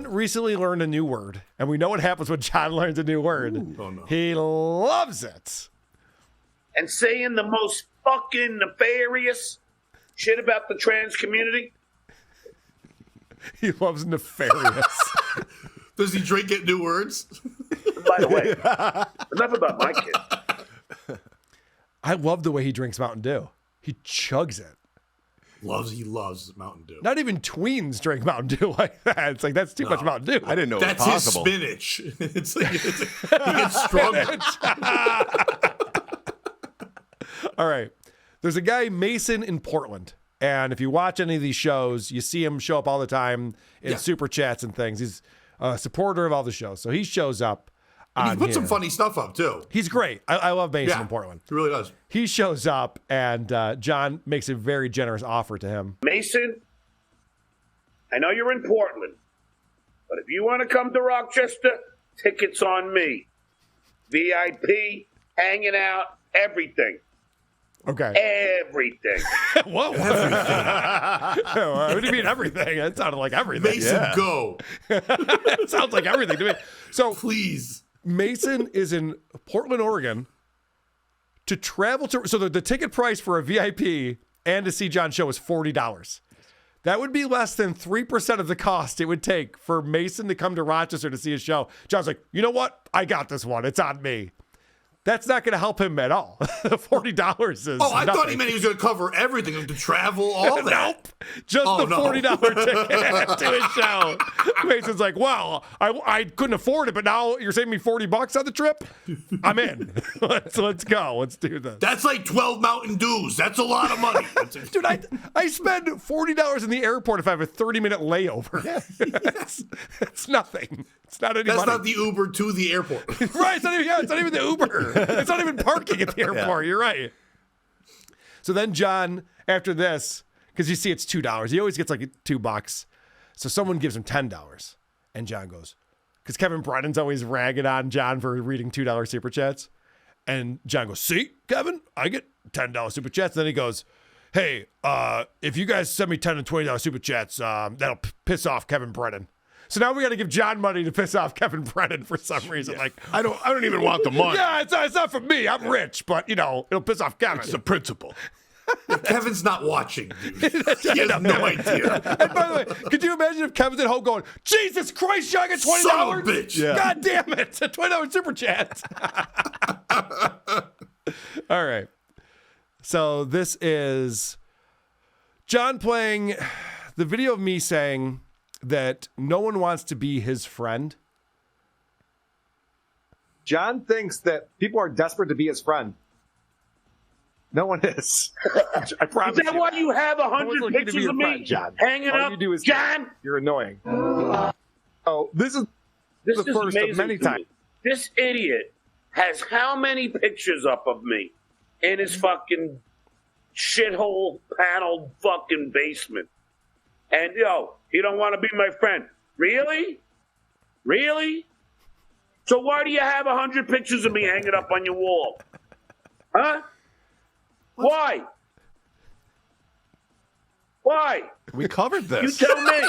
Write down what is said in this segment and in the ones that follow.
John recently learned a new word, and we know what happens when John learns a new word. Oh, no. He loves it. And saying the most fucking nefarious shit about the trans community. He loves nefarious. Does he drink at new words? By the way, enough about my kid. I love the way he drinks Mountain Dew. He chugs it. He loves Mountain Dew. Not even tweens drink Mountain Dew like that. It's like, that's too much Mountain Dew. I didn't know That's it was his possible. spinach. He gets stronger. All right. There's a guy, Mason, in Portland. And if you watch any of these shows, you see him show up all the time in super chats and things. He's a supporter of all the shows. So he shows up. And he put some funny stuff up, too. He's great. I love Mason in Portland. He really does. He shows up, and John makes a very generous offer to him. Mason, I know you're in Portland, but if you want to come to Rochester, tickets on me. VIP, hanging out, everything. Okay. Everything. Whoa. Everything. What do you mean everything? That sounded like everything. Mason, go. It sounds like everything to me. So please. Mason is in Portland, Oregon to travel to. So the ticket price for a VIP and to see John's show is $40. That would be less than 3% of the cost it would take for Mason to come to Rochester to see his show. John's like, you know what? I got this one. It's on me. That's not going to help him at all. $40 is I nothing. thought he meant he was going to cover everything, to travel, all that. Nope. Just the $40 ticket to his show. Mason's like, well, I couldn't afford it, but now you're saving me $40 on the trip? I'm in. Let's go. Let's do this. That's like 12 Mountain Dews. That's a lot of money. Dude, I spend $40 in the airport if I have a 30-minute layover. That's nothing. It's not any That's money. not the Uber to the airport. Right. It's not even the Uber. It's not even parking at the airport. You're right. So then John, after this, because you see it's $2. He always gets like $2. So someone gives him $10. And John goes, because Kevin Brennan's always ragging on John for reading $2 super chats. And John goes, see, Kevin, I get $10 super chats. And then he goes, hey, if you guys send me $10 and $20 super chats, that'll piss off Kevin Brennan. So now we got to give John money to piss off Kevin Brennan for some reason. Like, I don't even want the money. Yeah, it's not for me. I'm rich, but it'll piss off Kevin. It's the principle. Kevin's not watching, dude. He has no idea. And by the way, could you imagine if Kevin's at home going, Jesus Christ, John, I got $20? Son of a bitch. Yeah. God damn it. A $20 super chat. All right. So this is John playing the video of me saying that no one wants to be his friend. John thinks that people are desperate to be his friend. No one is. I promise Is that why you have No one's 100 looking to be pictures your of me friend, John. hanging All up? you do is John, you're annoying. Oh, this is this the is first of amazing many to me. times. This idiot has how many pictures up of me in his fucking shithole paneled fucking basement? And you don't want to be my friend. Really? Really? So why do you have 100 pictures of me hanging up on your wall? Huh? Why? Why? We covered this. You tell me.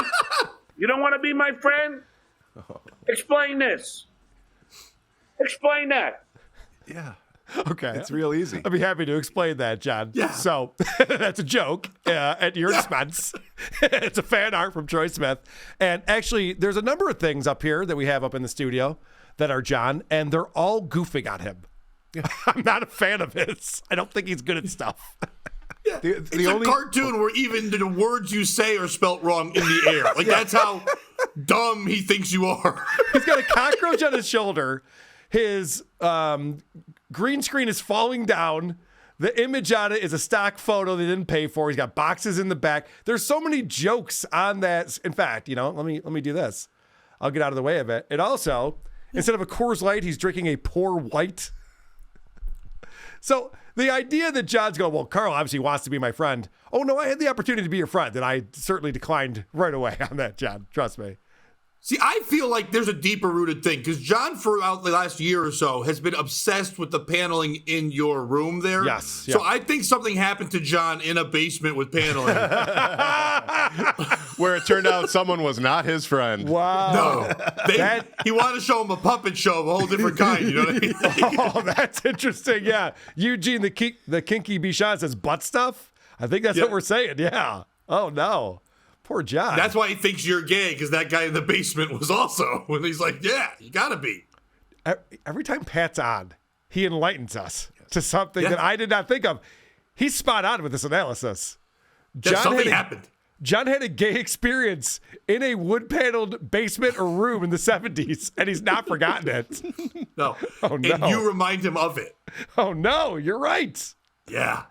You don't want to be my friend? Explain this. Explain that. Yeah. Okay. It's real easy. I'd be happy to explain that, John. Yeah. So that's a joke at your expense. It's a fan art from Troy Smith. And actually, there's a number of things up here that we have up in the studio that are John, and they're all goofing on him. I'm not a fan of his. I don't think he's good at stuff. It's a cartoon where even the words you say are spelt wrong in the air. Like, that's how dumb he thinks you are. He's got a cockroach on his shoulder. His green screen is falling down. The image on it is a stock photo they didn't pay for. He's got boxes in the back. There's so many jokes on that. In fact, let me do this. I'll get out of the way of it. It also, instead of a Coors Light, he's drinking a Pour White. So the idea that John's going, well, Carl obviously wants to be my friend. Oh, no, I had the opportunity to be your friend, and I certainly declined right away on that, John. Trust me. See, I feel like there's a deeper rooted thing because John, throughout the last year or so, has been obsessed with the paneling in your room there. Yes. So I think something happened to John in a basement with paneling. Where it turned out someone was not his friend. Wow. No. He wanted to show him a puppet show of a whole different kind. You know what I mean? Oh, that's interesting. Yeah. Eugene, the kinky Bichon says butt stuff. I think that's what we're saying. Yeah. Oh, no. Poor John. That's why he thinks you're gay, because that guy in the basement was also. And he's like, yeah, you got to be. Every time Pat's on, he enlightens us to something that I did not think of. He's spot on with this analysis. Something happened. John had a gay experience in a wood-paneled basement or room in the 70s, and he's not forgotten it. No. Oh, no. And you remind him of it. Oh, no. You're right. Yeah.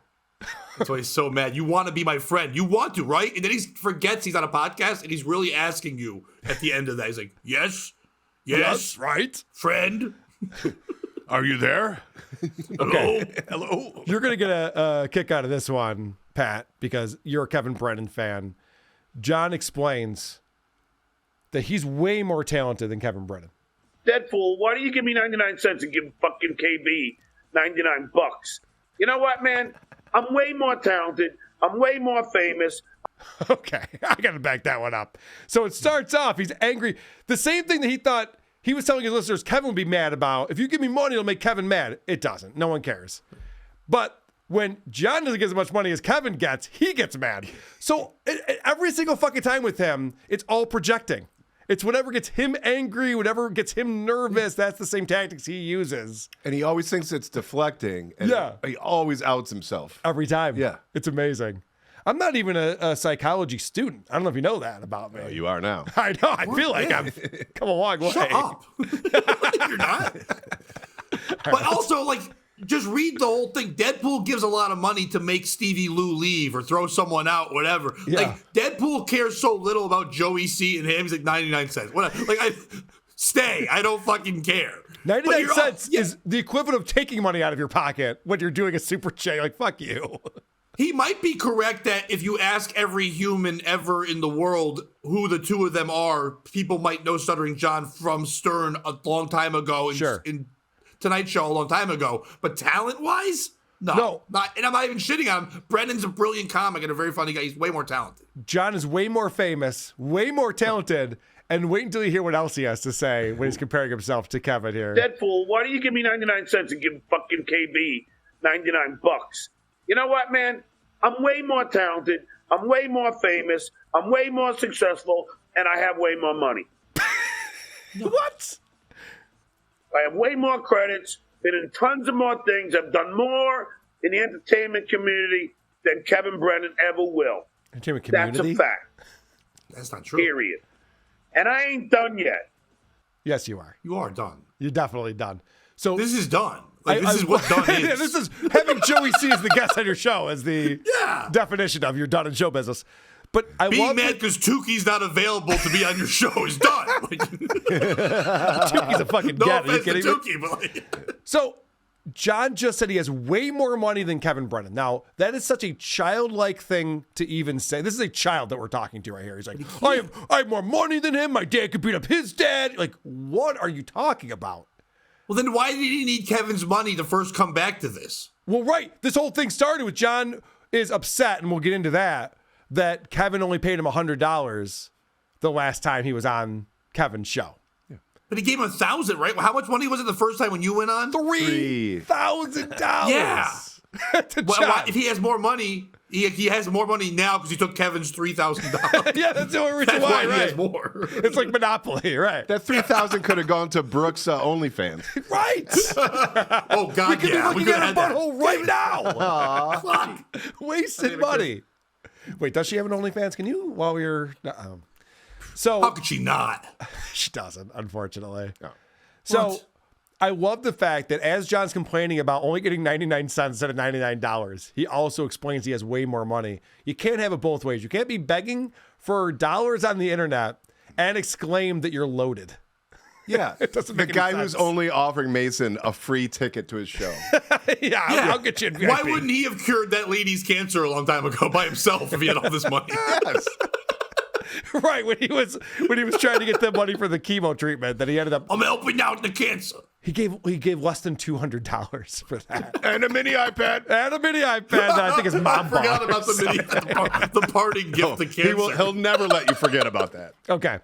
That's why he's so mad. You want to be my friend. You want to, right? And then he forgets he's on a podcast, and he's really asking you at the end of that. He's like, yes, right. friend. Are you there? Okay. Hello. You're going to get a kick out of this one, Pat, because you're a Kevin Brennan fan. John explains that he's way more talented than Kevin Brennan. Deadpool, why do you give me 99 cents and give fucking KB $99? You know what, man? I'm way more talented. I'm way more famous. Okay, I got to back that one up. So it starts off, he's angry. The same thing that he thought he was telling his listeners Kevin would be mad about. If you give me money, it'll make Kevin mad. It doesn't. No one cares. But when John doesn't get as much money as Kevin gets, he gets mad. So every single fucking time with him, it's all projecting. It's whatever gets him angry, whatever gets him nervous, that's the same tactics he uses. And he always thinks it's deflecting. And he always outs himself. Every time. Yeah. It's amazing. I'm not even a psychology student. I don't know if you know that about me. Oh, you are now. I know. I feel like I've come a long way. Shut up. You're not. But also, like, just read the whole thing. Deadpool gives a lot of money to make Stevie Lou leave or throw someone out, whatever. Yeah. Like, Deadpool cares so little about Joey C and him. He's like 99 cents. Whatever. Like, stay. I don't fucking care. 99 cents is the equivalent of taking money out of your pocket when you're doing a super chat. Like, fuck you. He might be correct that if you ask every human ever in the world who the two of them are, people might know Stuttering John from Stern a long time ago. In Tonight Show a long time ago. But talent-wise, no. Not, and I'm not even shitting on him. Brennan's a brilliant comic and a very funny guy. He's way more talented. John is way more famous, way more talented, and wait until you hear what else he has to say when he's comparing himself to Kevin here. Deadpool, why do you give me 99 cents and give fucking KB $99? You know what, man? I'm way more talented. I'm way more famous. I'm way more successful, and I have way more money. What? I have way more credits, been in tons of more things. I've done more in the entertainment community than Kevin Brennan ever will. Entertainment community? That's a fact. That's not true. Period. And I ain't done yet. Yes, you are. You are done. You're definitely done. So this is done. Like, this is what done is. Yeah, this is having Joey C as the guest on your show as the definition of you're done in show business. But being mad because Tuki's not available to be on your show is done. Tuki's a fucking no gat. Are you offense kidding to Tuki, but like... So John just said he has way more money than Kevin Brennan. Now, that is such a childlike thing to even say. This is a child that we're talking to right here. He's like, I have more money than him. My dad could beat up his dad. Like, what are you talking about? Well, then why did he need Kevin's money to first come back to this? Well, right. This whole thing started with John is upset, and we'll get into that Kevin only paid him $100 the last time he was on Kevin's show. Yeah. But he gave him $1,000, right? How much money was it the first time when you went on? $3,000. Yeah. If he has more money, he has more money now because he took Kevin's $3,000. Yeah, that's the only reason why, right? He has more. It's like Monopoly, right? That $3,000 could have gone to Brooks' OnlyFans. Right. Oh, God, we could be looking at a that. butthole right now. Fuck. Wasted money. Wait, does she have an OnlyFans? Can you, while we're... So how could she not? She doesn't, unfortunately. No. So What? I love the fact that as John's complaining about only getting 99 cents instead of $99, he also explains he has way more money. You can't have it both ways. You can't be begging for dollars on the internet and exclaim that you're loaded. Yeah. It doesn't make the guy any who's sense. only offering Mason a free ticket to his show. I'll get you in VIP. Why wouldn't he have cured that lady's cancer a long time ago by himself if he had all this money? Yes. Right, when he was trying to get the money for the chemo treatment, that he ended up. I'm helping out the cancer. He gave less than $200 for that, and a mini iPad, that I think his mom bought. I forgot about the parting gift to cancer. He'll never let you forget about that. Okay,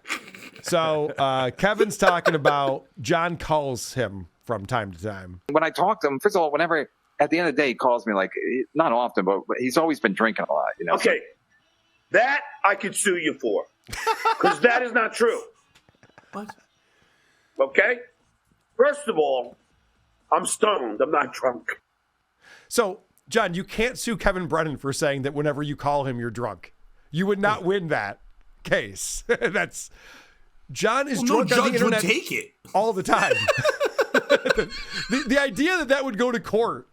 so Kevin's talking about John calls him from time to time. When I talk to him, first of all, whenever at the end of the day he calls me, like not often, but he's always been drinking a lot. Okay, that I could sue you for, because that is not true. What? Okay. First of all, I'm stoned. I'm not drunk. So, John, you can't sue Kevin Brennan for saying that whenever you call him, you're drunk. You would not win that case. John is drunk on the internet would take it all the time. the idea that would go to court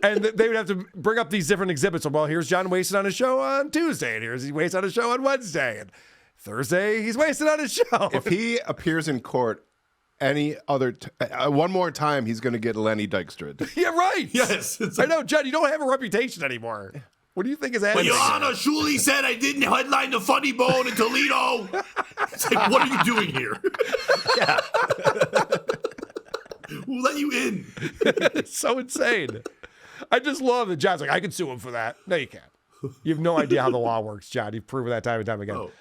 and that they would have to bring up these different exhibits. Well, here's John wasted on his show on Tuesday, and here's he wasted on his show on Wednesday, and Thursday he's wasted on his show. If he appears in court any other one more time, he's going to get Lenny Dykstra. Yeah, right. Yes. I know, John, you don't have a reputation anymore. What do you think is happening? Well, Your Honor, Shuley said I didn't headline the Funny Bone in Toledo. It's like, what are you doing here? Yeah. We'll let you in. It's so insane. I just love that John's like, I can sue him for that. No, you can't. You have no idea how the law works, John. You've proven that time and time again. Oh.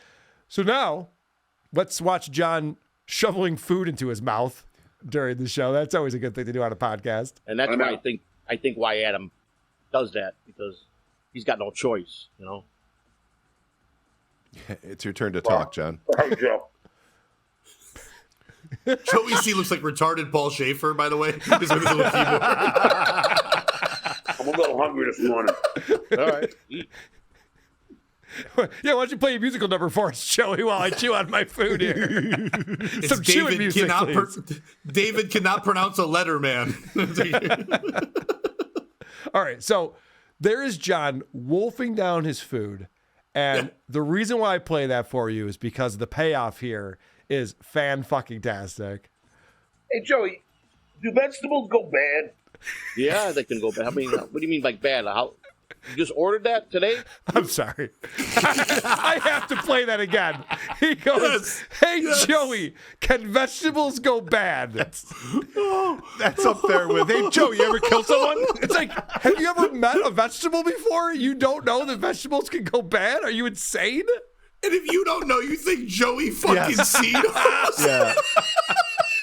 So now, let's watch John shoveling food into his mouth during the show. That's always a good thing to do on a podcast. And that's why I think why Adam does that, because he's got no choice, It's your turn to talk, John. Hey, Joe. Joey C looks like retarded Paul Schaefer, by the way. Just with his little keyboard. I'm a little hungry this morning. All right. Yeah, why don't you play a musical number for us, Joey, while I chew on my food here? Some chewing music, David cannot pronounce a letter, man. All right, so there is John wolfing down his food, and the reason why I play that for you is because the payoff here is fan-fucking-tastic. Hey, Joey, do vegetables go bad? Yeah, they can go bad. I mean, what do you mean by bad? How you just ordered that today? I'm sorry. I have to play that again. He goes, yes. Joey, can vegetables go bad? That's up there with, hey, Joe, you ever kill someone? It's like, have you ever met a vegetable before? You don't know that vegetables can go bad? Are you insane? And if you don't know, you think Joey fucking seen us? Yeah.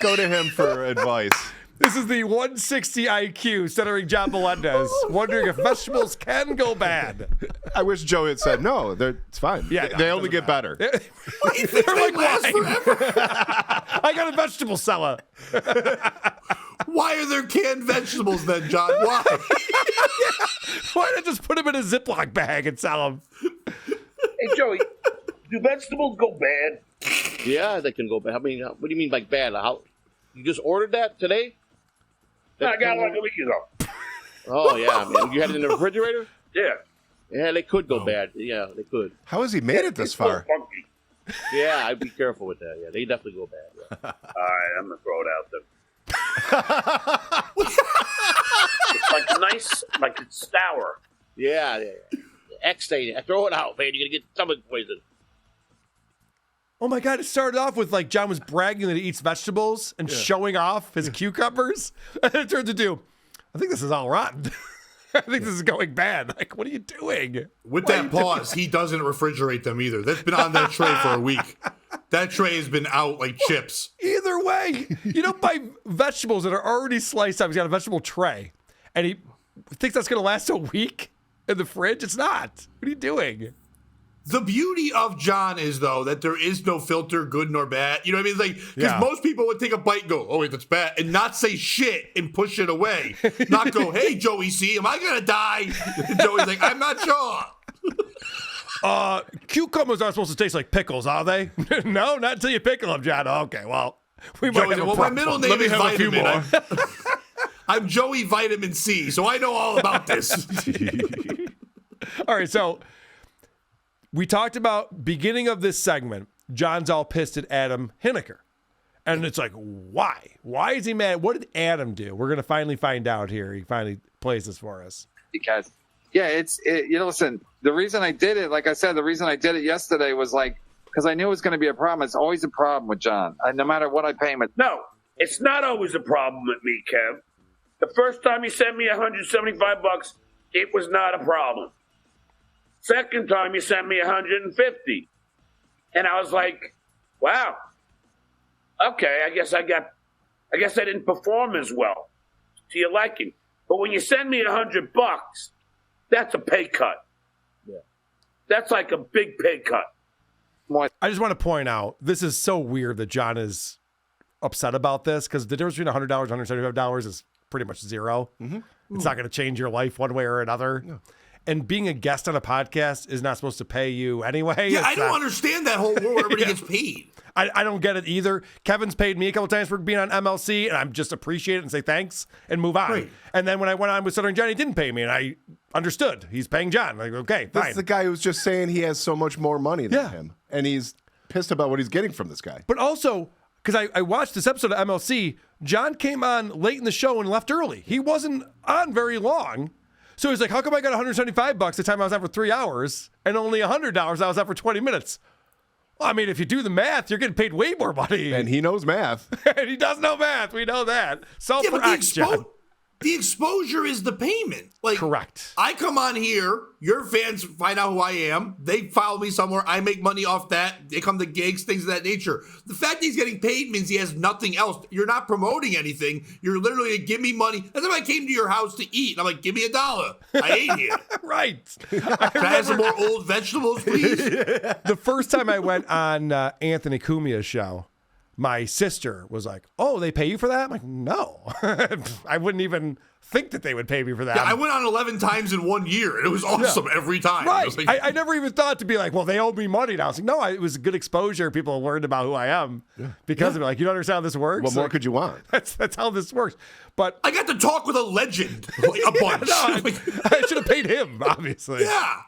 Go to him for advice. This is the 160 IQ Stuttering John Melendez, wondering if vegetables can go bad. I wish Joe had said no. It's fine. Yeah, they only get better. They're like, I got a vegetable cellar. Why are there canned vegetables then, John? Why? Why not just put them in a Ziploc bag and sell them? Hey, Joey, do vegetables go bad? Yeah, they can go bad. I mean, what do you mean by bad? How you just ordered that today? I got it like a week ago. Oh, yeah. Man. You had it in the refrigerator? Yeah. Yeah, they could go bad. Yeah, they could. How has he made it this far? Funky. Yeah, I'd be careful with that. Yeah, they definitely go bad. Yeah. All right, I'm going to throw it out there. It's like nice, like it's sour. Yeah. X-Day, throw it out, man. You're going to get stomach poison. Oh my God, it started off with like John was bragging that he eats vegetables and showing off his cucumbers. And it turned into, I think this is all rotten. I think this is going bad. Like, what are you doing? With that pause, he doesn't refrigerate them either. That's been on that tray for a week. That tray has been out like chips. Either way, you don't buy vegetables that are already sliced up. He's got a vegetable tray. And he thinks that's going to last a week in the fridge. It's not. What are you doing? The beauty of John is, though, that there is no filter, good nor bad. You know what I mean? Like, because most people would take a bite and go, oh, wait, that's bad, and not say shit and push it away. Not go, hey, Joey C, am I going to die? And Joey's like, I'm not sure. Cucumbers aren't supposed to taste like pickles, are they? No, not until you pickle them, John. Okay, well, we might have a problem. My middle name is Vitamin. I'm Joey Vitamin C, so I know all about this. All right, so we talked about beginning of this segment, John's all pissed at Adam Hiniker. And it's like, why? Why is he mad? What did Adam do? We're going to finally find out here. He finally plays this for us. Because, listen, the reason I did it, like I said, the reason I did it yesterday was like, because I knew it was going to be a problem. It's always a problem with John. No matter what I pay him. No, it's not always a problem with me, Kev. The first time you sent me $175, it was not a problem. Second time you sent me $150, and I was like, wow. Okay, I guess I didn't perform as well to your liking. But when you send me $100, that's a pay cut. Yeah. That's like a big pay cut. I just want to point out, this is so weird that John is upset about this, because the difference between $100 and $175 is pretty much zero. Mm-hmm. It's not going to change your life one way or another. No. And being a guest on a podcast is not supposed to pay you anyway. Yeah, I don't understand that whole world where everybody gets paid. I don't get it either. Kevin's paid me a couple times for being on MLC, and I'm just appreciate it and say thanks and move on. Right. And then when I went on with Stuttering John, he didn't pay me, and I understood. He's paying John. Like, okay, fine. That's the guy who's just saying he has so much more money than him, and he's pissed about what he's getting from this guy. But also, because I watched this episode of MLC, John came on late in the show and left early. He wasn't on very long. So he's like, how come I got $175 the time I was out for 3 hours and only $100 I was out for 20 minutes? Well, I mean, if you do the math, you're getting paid way more money. And he knows math. And he does know math. We know that. So for X, John. The exposure is the payment. Like, correct. I come on here, your fans find out who I am, they follow me somewhere, I make money off that, they come to gigs, things of that nature. The fact that he's getting paid means he has nothing else. You're not promoting anything. You're literally like, give me money. That's if I came to your house to eat. I'm like, give me $1. I ate here. Right. Can I have some more old vegetables, please? The first time I went on Anthony Cumia's show, my sister was like, oh, they pay you for that? I'm like, no. I wouldn't even think that they would pay me for that. Yeah, I went on 11 times in 1 year, and it was awesome every time. Right. Like, I never even thought to be like, well, they owe me money now. I was like, no, it was good exposure. People learned about who I am because of it. Like, you don't understand how this works? What more could you want? That's how this works. But I got to talk with a legend, like a bunch. I should have paid him, obviously. Yeah.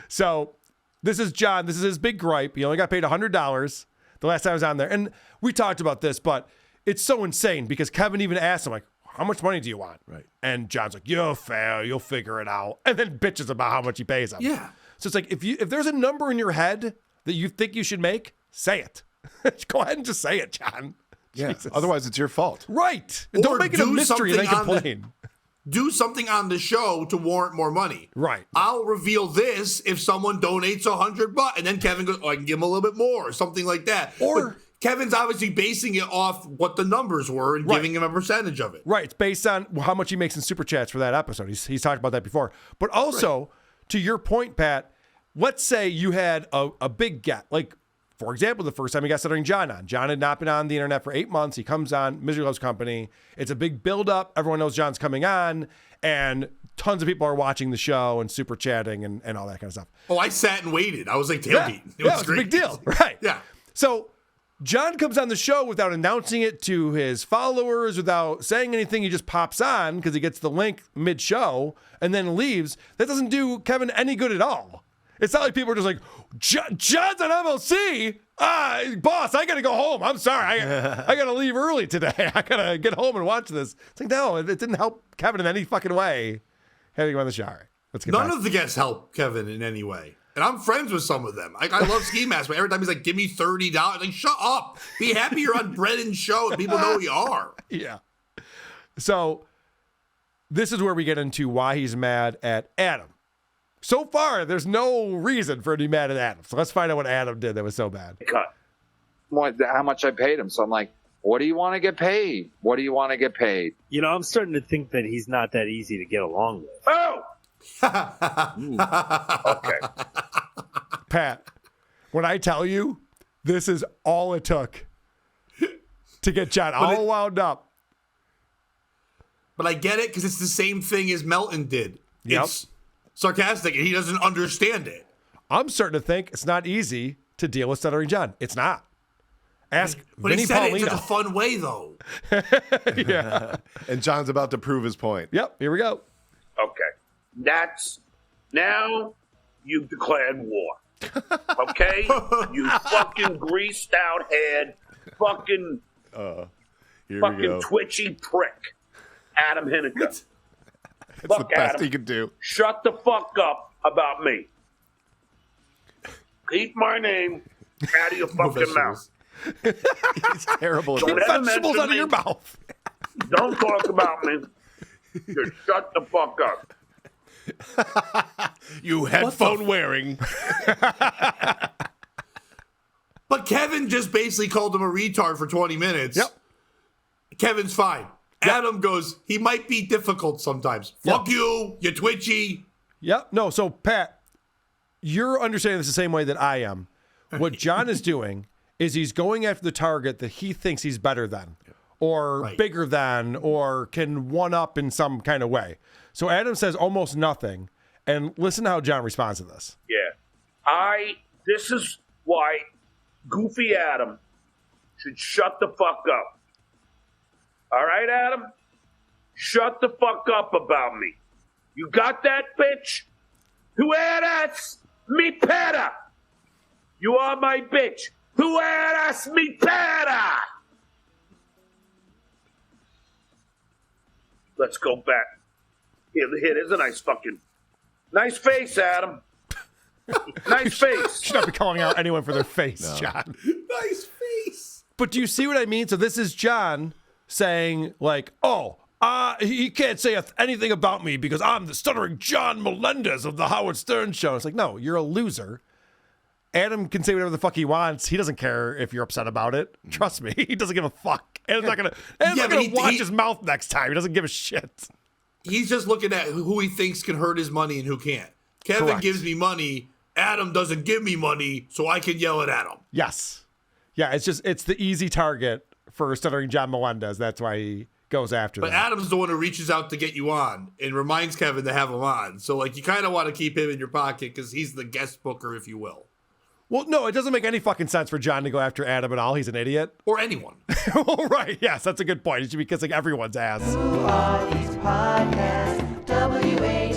So this is John. This is his big gripe. He only got paid $100 the last time I was on there. And we talked about this, but it's so insane because Kevin even asked him, like, how much money do you want? Right. And John's like, you'll fail. You'll figure it out. And then bitches about how much he pays him. Yeah. So it's like, if there's a number in your head that you think you should make, say it. Go ahead and just say it, John. Yeah. Jesus. Otherwise, it's your fault. Right. Don't make it a mystery and then complain. Do something on the show to warrant more money. Right. I'll reveal this if someone donates $100, and then Kevin goes, oh, I can give him a little bit more, or something like that. Or but Kevin's obviously basing it off what the numbers were and giving him a percentage of it. Right. It's based on how much he makes in super chats for that episode. He's talked about that before. But also, to your point, Pat, let's say you had a big get. Like, for example, the first time he got Stuttering John on. John had not been on the internet for 8 months. He comes on, Misery Loves Company. It's a big build-up. Everyone knows John's coming on. And tons of people are watching the show and super chatting and all that kind of stuff. Oh, I sat and waited. I was like tailgating. It was great. A big deal. Right. Yeah. So John comes on the show without announcing it to his followers, without saying anything. He just pops on because he gets the link mid-show and then leaves. That doesn't do Kevin any good at all. It's not like people are just like, John's on MLC? Boss, I got to go home. I'm sorry. I got to leave early today. I got to get home and watch this. It's like, no, it didn't help Kevin in any fucking way having him on the show. Let's get None back. of the guests help Kevin in any way. And I'm friends with some of them. I love Ski Mask, but every time he's like, give me $30. Like, shut up. Be happy you're on Bread and Show and people know who you are. Yeah. So this is where we get into why he's mad at Adam. So far, there's no reason for him to be mad at Adam. So let's find out what Adam did that was so bad. Cut. How much I paid him. So I'm like, what do you want to get paid? What do you want to get paid? You know, I'm starting to think that he's not that easy to get along with. Oh! Okay. Pat, when I tell you, this is all it took to get John all wound up. But I get it because it's the same thing as Melton did. Yep. It's sarcastic and he doesn't understand it. I'm starting to think it's not easy to deal with Stuttering John. It's not. Ask But Vinny he said Paulino. it in such a fun way, though. Yeah. And John's about to prove his point. Yep, here we go. Okay. Now you've declared war. Okay? You fucking greased out head, fucking twitchy prick. Adam Hiniker. That's the best Adam, he could do. Shut the fuck up about me. Keep my name out of your fucking mouth. He's terrible. Don't Keep ever vegetables mention out of me. your mouth. Don't talk about me. Just shut the fuck up. You headphone wearing. But Kevin just basically called him a retard for 20 minutes. Yep. Kevin's fine. Adam goes, he might be difficult sometimes. Fuck you, you're twitchy. Yep. No, so Pat, you're understanding this the same way that I am. What John is doing is he's going after the target that he thinks he's better than or bigger than or can one up in some kind of way. So Adam says almost nothing. And listen to how John responds to this. Yeah. This is why Goofy Adam should shut the fuck up. All right, Adam? Shut the fuck up about me. You got that, bitch? Tu eres mi pera. You are my bitch. Tu eres mi pera. Let's go back. Here, there's a nice face, Adam. Nice face. Should not be calling out anyone for their face, John. Nice face. But do you see what I mean? So this is John saying like, he can't say anything about me because I'm the Stuttering John Melendez of the Howard Stern Show. It's like, no, you're a loser. Adam can say whatever the fuck he wants. He doesn't care if you're upset about it. Trust me. He doesn't give a fuck. Adam's not gonna watch his mouth next time. He doesn't give a shit. He's just looking at who he thinks can hurt his money and who can't. Kevin Correct. gives me money. Adam doesn't give me money, so I can yell at Adam. Yes. Yeah, it's the easy target for Stuttering John Melendez. That's why he goes after But them. Adam's the one who reaches out to get you on and reminds Kevin to have him on. So, like, you kind of want to keep him in your pocket because he's the guest booker, if you will. Well, no, it doesn't make any fucking sense for John to go after Adam at all. He's an idiot. Or anyone. Well, right. Yes, that's a good point. He should be kissing everyone's ass. Oates Podcast, WA.